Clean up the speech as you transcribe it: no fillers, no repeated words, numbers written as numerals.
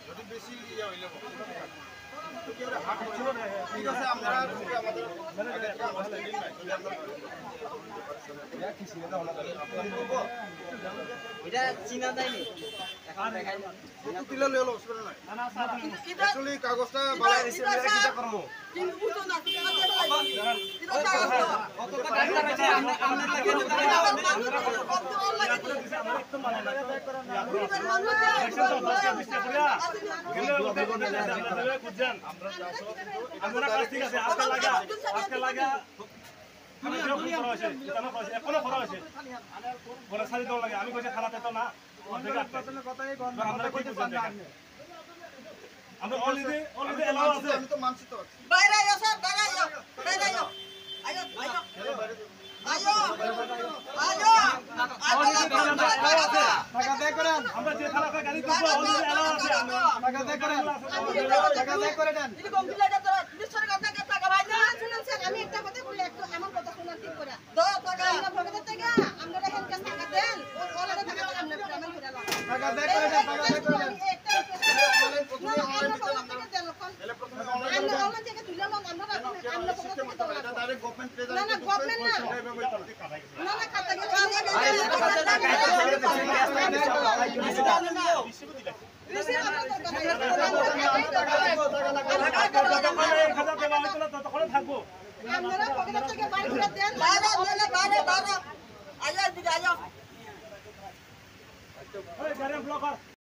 যদি বেশি ইয়ে হইলে ঠিক আছে আপনারা এটা চিনা যায়নি তুলে লইলো অসুবিধা নাই অ্যাকচুয়ালি কাগজটা বালাই দিছে আমরা কিটা করব কিন্তু বুঝো না কত টাকা আছে আমরা লাগে একটু মানে না আমরা ঠিক আছে আজকে লাগা আমি যে ফোন করা হয়েছে এখানে কইছে এখনো করা হয়েছে বলে সারি দাও লাগে আমি কইছে খালাতে তো না কথাই কোন আমরা কইতে পারি না আমরা অলরেডি এলাও আছে আমি তো মানছি তো বাইরে আয়ো স্যার বাইরে আয়ো আয়ো টাকা দে করেন আমরা যে থানাতে গাড়ি করব অলরেডি এলাও আছে টাকা দে করেন টাকা দে করে দেন এটা কমপ্লিট করে মিনিস্টার কাছে টাকা ভাই না শুনুন স্যার আমি একটা কথা বলি একটু আমার কথা শুনুন ঠিক করে দাও টাকা আমরা ভগতের থেকে আমরা হেন কাছে টাকা দেন ওলারে টাকা আমরা পেমেন্ট করে দাও টাকা দে করে দেন টাকা দে করে দেন অনলাইন থেকে তুলে নাও আমরা ডাইরেক্ট গভর্নমেন্ট পেজ না গভর্নমেন্ট না না খাতা গেলে আপনারা পকেট থেকে বাইরে করে দেন বাইরে আয়া দিকে আয়া ওই গাড়ি ব্লক কর